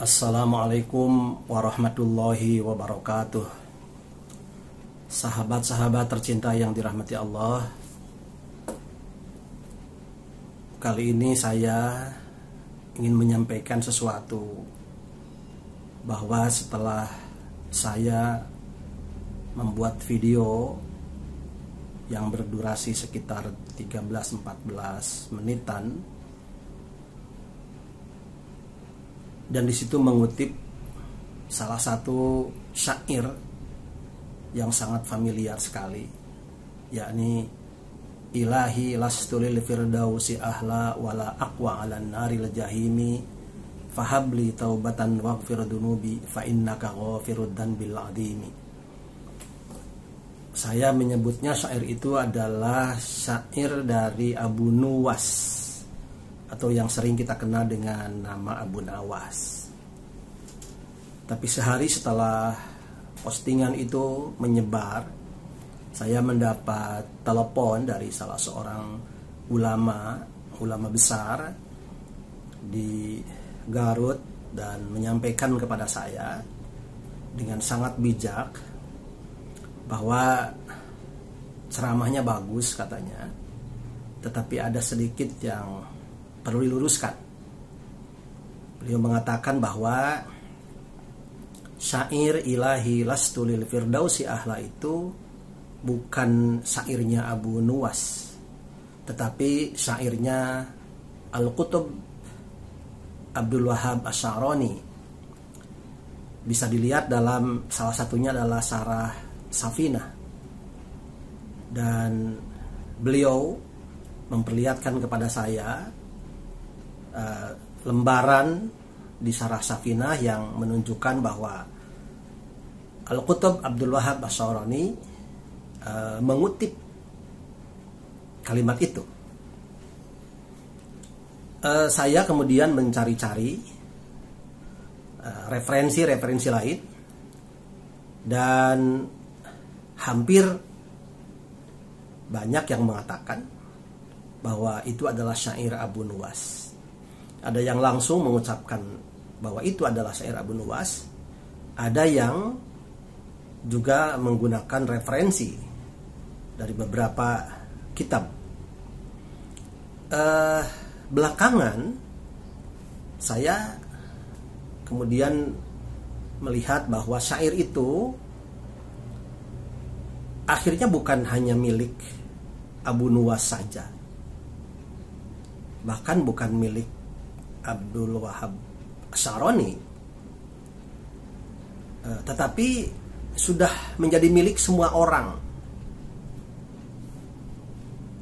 Assalamualaikum warahmatullahi wabarakatuh. Sahabat-sahabat tercinta yang dirahmati Allah, kali ini saya ingin menyampaikan sesuatu, bahwa setelah saya membuat video yang berdurasi sekitar 13-14 menitan, dan disitu mengutip salah satu syair yang sangat familiar sekali, yakni ilahi lastulil firdausi ahla wala aqwa ala naril jahimi fahabli taubatan waghfir dunubi fa innaka ghafirud dzanbil adimi. Saya menyebutnya syair itu adalah syair dari Abu Nuwas, atau yang sering kita kenal dengan nama Abu Nawas. Tapi sehari setelah postingan itu menyebar, saya mendapat telepon dari salah seorang ulama besar di Garut, dan menyampaikan kepada saya dengan sangat bijak bahwa ceramahnya bagus katanya, tetapi ada sedikit yang perlu diluruskan. Beliau mengatakan bahwa syair ilahi lastulil firdausi ahla itu bukan syairnya Abu Nuwas, tetapi syairnya Al-Qutub Abdul Wahab Asy'arani. Bisa dilihat dalam salah satunya adalah Syarah Safinah, dan beliau memperlihatkan kepada saya lembaran di Syarah Safinah yang menunjukkan bahwa Al-Qutub Abdul Wahab Asy'arani mengutip kalimat itu. Saya kemudian mencari-cari referensi lain, dan hampir banyak yang mengatakan bahwa itu adalah syair Abu Nuwas. Ada yang langsung mengucapkan bahwa itu adalah syair Abu Nuwas. Ada yang juga menggunakan referensi dari beberapa kitab. Belakangan saya kemudian melihat bahwa syair itu akhirnya bukan hanya milik Abu Nuwas saja, bahkan bukan milik Abdul Wahab Asy'arani, tetapi sudah menjadi milik semua orang.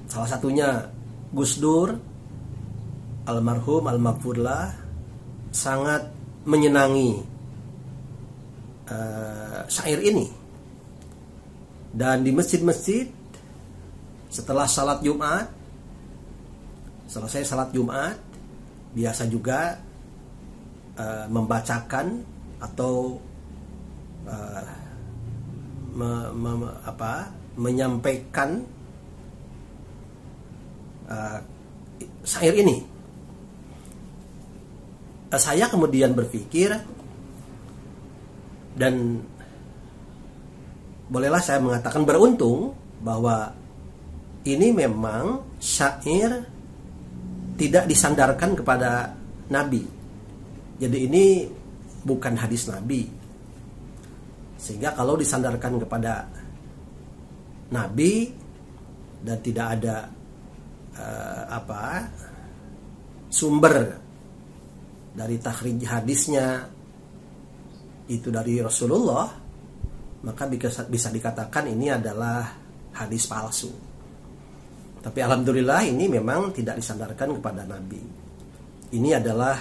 Salah satunya Gus Dur almarhum al-maghfurlah sangat menyenangi syair ini, dan di masjid-masjid setelah selesai salat Jumat biasa juga membacakan atau menyampaikan syair ini. Saya kemudian berpikir, dan bolehlah saya mengatakan beruntung, bahwa ini memang syair tidak disandarkan kepada Nabi. Jadi ini bukan hadis Nabi. Sehingga kalau disandarkan kepada Nabi dan tidak ada sumber dari takhrij hadisnya itu dari Rasulullah, maka bisa dikatakan ini adalah hadis palsu. Tapi alhamdulillah ini memang tidak disandarkan kepada Nabi. Ini adalah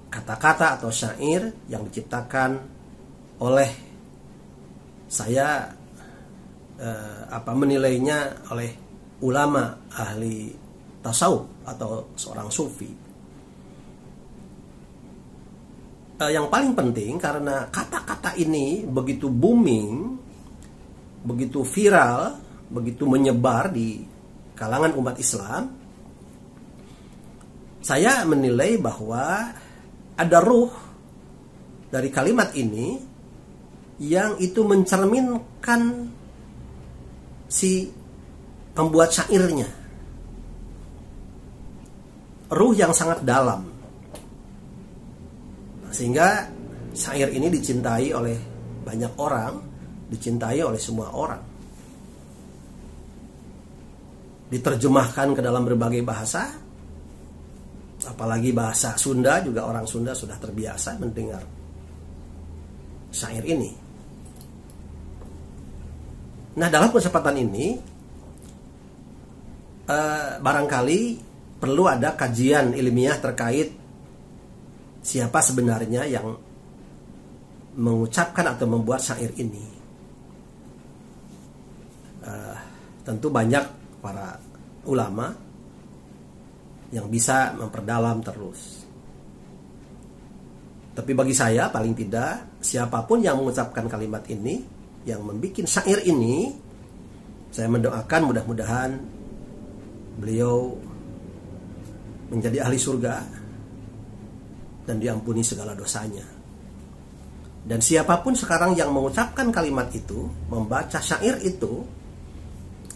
kata-kata atau syair yang diciptakan oleh saya, menilainya oleh ulama ahli tasawuf atau seorang sufi. Yang paling penting karena kata-kata ini begitu booming, begitu viral, begitu menyebar di kalangan umat Islam, saya menilai bahwa ada ruh dari kalimat ini yang itu mencerminkan si pembuat syairnya, ruh yang sangat dalam, sehingga syair ini dicintai oleh banyak orang, dicintai oleh semua orang, diterjemahkan ke dalam berbagai bahasa, apalagi bahasa Sunda juga. Orang Sunda sudah terbiasa mendengar syair ini. Nah, dalam kesempatan ini barangkali perlu ada kajian ilmiah terkait siapa sebenarnya yang mengucapkan atau membuat syair ini. Tentu banyak para ulama yang bisa memperdalam terus. Tapi bagi saya paling tidak, siapapun yang mengucapkan kalimat ini, yang membuat syair ini, saya mendoakan mudah-mudahan beliau menjadi ahli surga dan diampuni segala dosanya. Dan siapapun sekarang yang mengucapkan kalimat itu, membaca syair itu,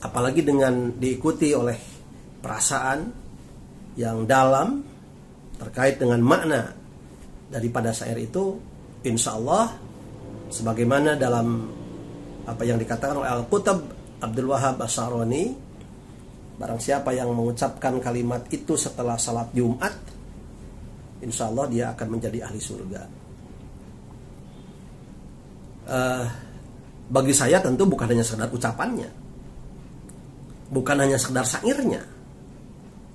apalagi dengan diikuti oleh perasaan yang dalam terkait dengan makna daripada syair itu, insya Allah sebagaimana dalam apa yang dikatakan oleh Al-Qutab Abdul Wahab Asy'arani, barang siapa yang mengucapkan kalimat itu setelah salat Jumat, insya Allah dia akan menjadi ahli surga. Bagi saya tentu bukan hanya sekedar ucapannya, bukan hanya sekedar syairnya,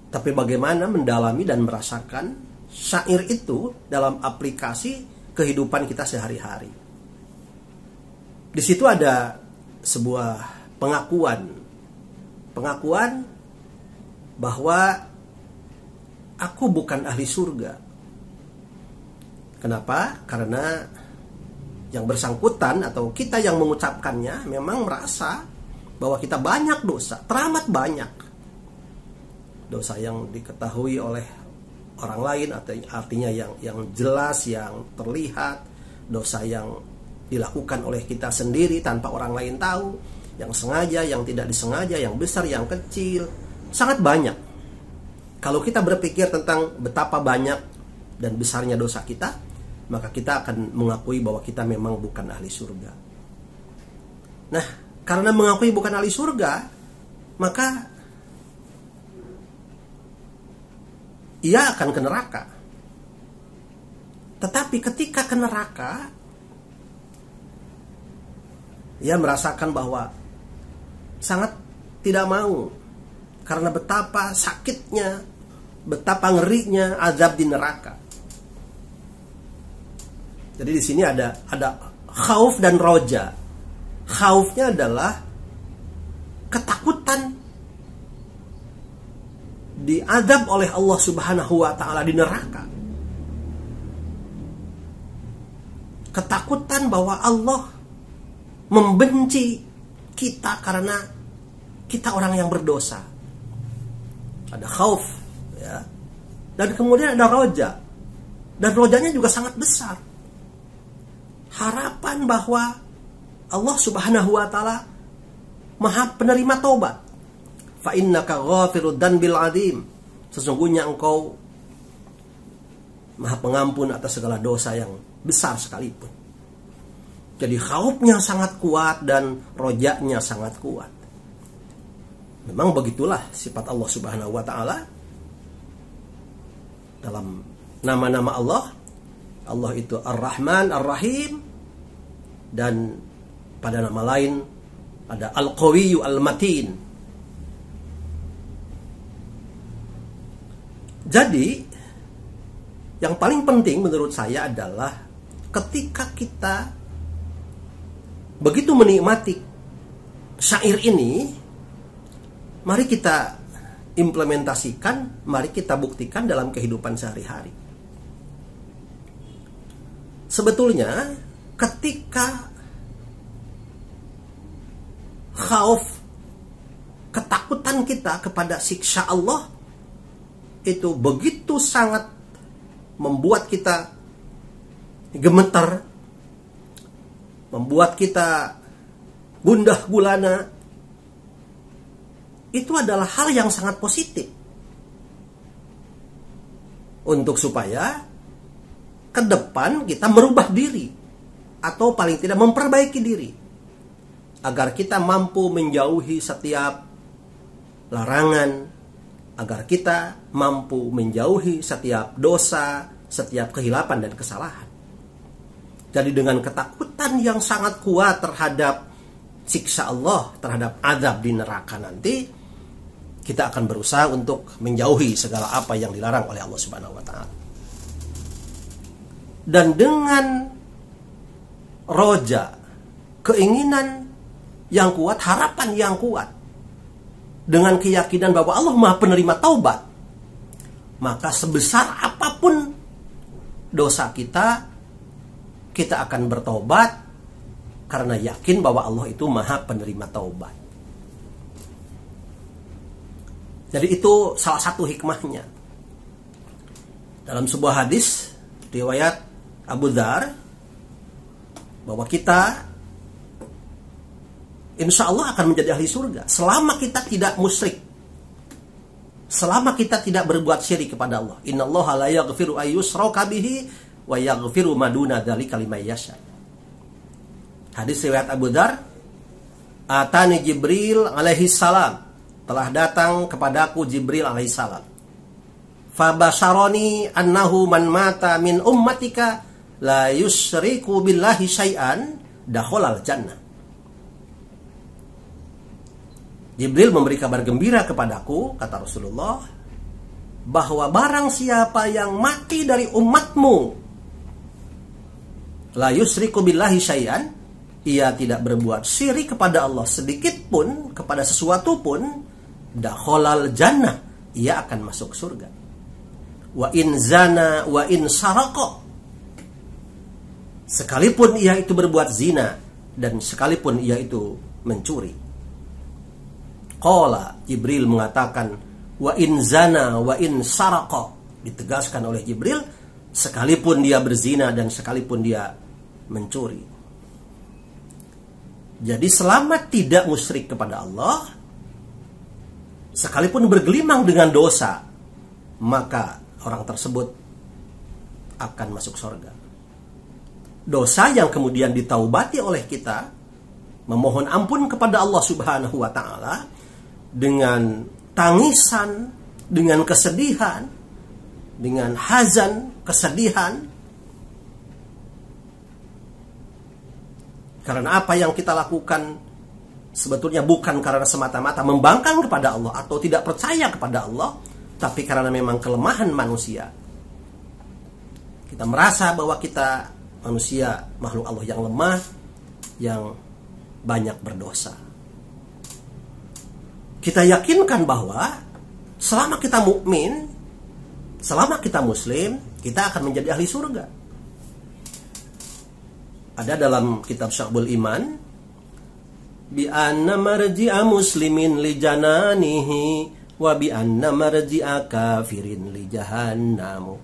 tapi bagaimana mendalami dan merasakan syair itu dalam aplikasi kehidupan kita sehari-hari. Di situ ada sebuah pengakuan bahwa aku bukan ahli surga. Kenapa? Karena yang bersangkutan atau kita yang mengucapkannya memang merasa bahwa kita banyak dosa, teramat banyak dosa yang diketahui oleh orang lain, atau artinya yang jelas, yang terlihat, dosa yang dilakukan oleh kita sendiri tanpa orang lain tahu, yang sengaja, yang tidak disengaja, yang besar, yang kecil, sangat banyak. Kalau kita berpikir tentang betapa banyak dan besarnya dosa kita, maka kita akan mengakui bahwa kita memang bukan ahli surga. Nah, karena mengakui bukan ahli surga, maka ia akan ke neraka. Tetapi ketika ke neraka, ia merasakan bahwa sangat tidak mau, karena betapa sakitnya, betapa ngerinya azab di neraka. Jadi di sini ada khauf dan roja. Khaufnya adalah ketakutan diazab oleh Allah Subhanahu wa taala di neraka. Ketakutan bahwa Allah membenci kita karena kita orang yang berdosa. Ada khauf, ya. Dan kemudian ada roja. Dan rojanya juga sangat besar. Harapan bahwa Allah Subhanahu wa taala Maha penerima taubat. Fa innaka ghafirud dzanbil adzim. Sesungguhnya engkau Maha pengampun atas segala dosa yang besar sekalipun. Jadi khaufnya sangat kuat dan rojanya sangat kuat. Memang begitulah sifat Allah Subhanahu wa taala. Dalam nama-nama Allah, Allah itu Ar-Rahman, Ar-Rahim, dan pada nama lain ada Al-Qawiyyu Al-Matin. Jadi yang paling penting menurut saya adalah ketika kita begitu menikmati syair ini, mari kita implementasikan, mari kita buktikan dalam kehidupan sehari-hari. Sebetulnya ketika khauf, ketakutan kita kepada siksa Allah itu begitu sangat membuat kita gemetar, membuat kita gundah gulana, itu adalah hal yang sangat positif. Untuk supaya ke depan kita merubah diri, atau paling tidak memperbaiki diri, agar kita mampu menjauhi setiap larangan, agar kita mampu menjauhi setiap dosa, setiap kehilapan dan kesalahan. Jadi dengan ketakutan yang sangat kuat terhadap siksa Allah, terhadap azab di neraka nanti, kita akan berusaha untuk menjauhi segala apa yang dilarang oleh Allah Subhanahu wa taala. Dan dengan roja, keinginan yang kuat, harapan yang kuat, dengan keyakinan bahwa Allah Maha penerima taubat, maka sebesar apapun dosa kita akan bertobat karena yakin bahwa Allah itu Maha penerima taubat. Jadi itu salah satu hikmahnya. Dalam sebuah hadis riwayat Abu Dzar, bahwa kita insya Allah akan menjadi ahli surga selama kita tidak musyrik, selama kita tidak berbuat syirik kepada Allah. Innallaha la yaghfiru ay yushraka bihi wa yaghfiru ma duna dzalika liman yasha. Hadis riwayat Abu Dzar, atani Jibril alaihi salam, telah datang kepadaku Jibril alaihi salam. Fabasharoni annahu man mata min ummatika la yusyriku billahi syai'an dakhalal jannah. Jibril memberi kabar gembira kepadaku, kata Rasulullah, bahwa barang siapa yang mati dari umatmu, la yusyriku billahi syai'an, ia tidak berbuat syirik kepada Allah sedikit pun, kepada sesuatu pun, dakhalal jannah, ia akan masuk surga. Wa in zana wa in saraqa, sekalipun ia itu berbuat zina dan sekalipun ia itu mencuri. Qala, Jibril mengatakan, wa in zana wa in saraqa, ditegaskan oleh Jibril, sekalipun dia berzina dan sekalipun dia mencuri. Jadi selama tidak musyrik kepada Allah, sekalipun bergelimang dengan dosa, maka orang tersebut akan masuk surga. Dosa yang kemudian ditaubati oleh kita, memohon ampun kepada Allah Subhanahu wa taala dengan tangisan, dengan kesedihan, dengan hazan, kesedihan, karena apa yang kita lakukan sebetulnya bukan karena semata-mata membangkang kepada Allah atau tidak percaya kepada Allah, tapi karena memang kelemahan manusia. Kita merasa bahwa kita manusia, makhluk Allah yang lemah, yang banyak berdosa. Kita yakinkan bahwa selama kita mukmin, selama kita muslim, kita akan menjadi ahli surga. Ada dalam kitab Syu'abul Iman, bi anna marji'a muslimin li jananihi wa bi anna marji'a kafirin li jahannamu.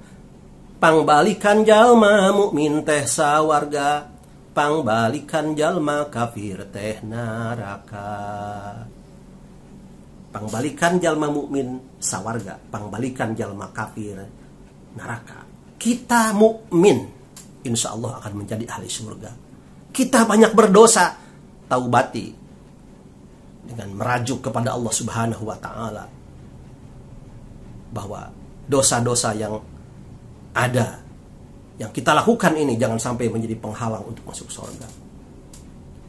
Pangbalikan jalma mukmin teh sawarga, pangbalikan jalma kafir teh neraka. Pangbalikan jalma mukmin sawarga, pangbalikan jalma kafir neraka. Kita mukmin, insya Allah akan menjadi ahli surga. Kita banyak berdosa, taubati dengan merajuk kepada Allah Subhanahu wa taala bahwa dosa-dosa yang ada, yang kita lakukan ini jangan sampai menjadi penghalang untuk masuk surga.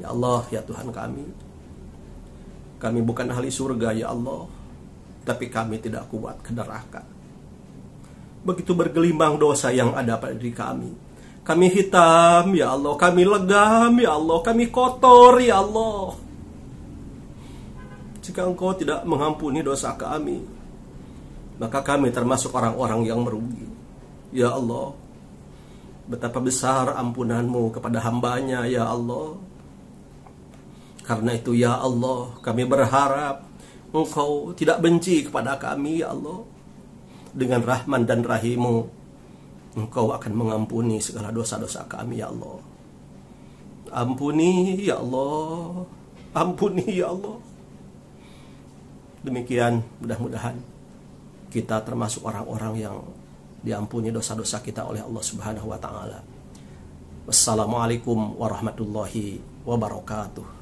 Ya Allah, ya Tuhan kami bukan ahli surga ya Allah, tapi kami tidak kuat ke neraka. Begitu bergelimang dosa yang ada pada diri kami. Kami hitam ya Allah, kami legam ya Allah, kami kotor ya Allah. Jika Engkau tidak mengampuni dosa kami, maka kami termasuk orang-orang yang merugi. Ya Allah, betapa besar ampunan-Mu kepada hamba-Nya ya Allah. Karena itu ya Allah, kami berharap Engkau tidak benci kepada kami ya Allah. Dengan rahman dan rahim-Mu, Engkau akan mengampuni segala dosa-dosa kami ya Allah. Ampuni ya Allah, ampuni ya Allah. Demikian, mudah-mudahan kita termasuk orang-orang yang diampuni dosa-dosa kita oleh Allah Subhanahu wa taala. Wassalamualaikum warahmatullahi wabarakatuh.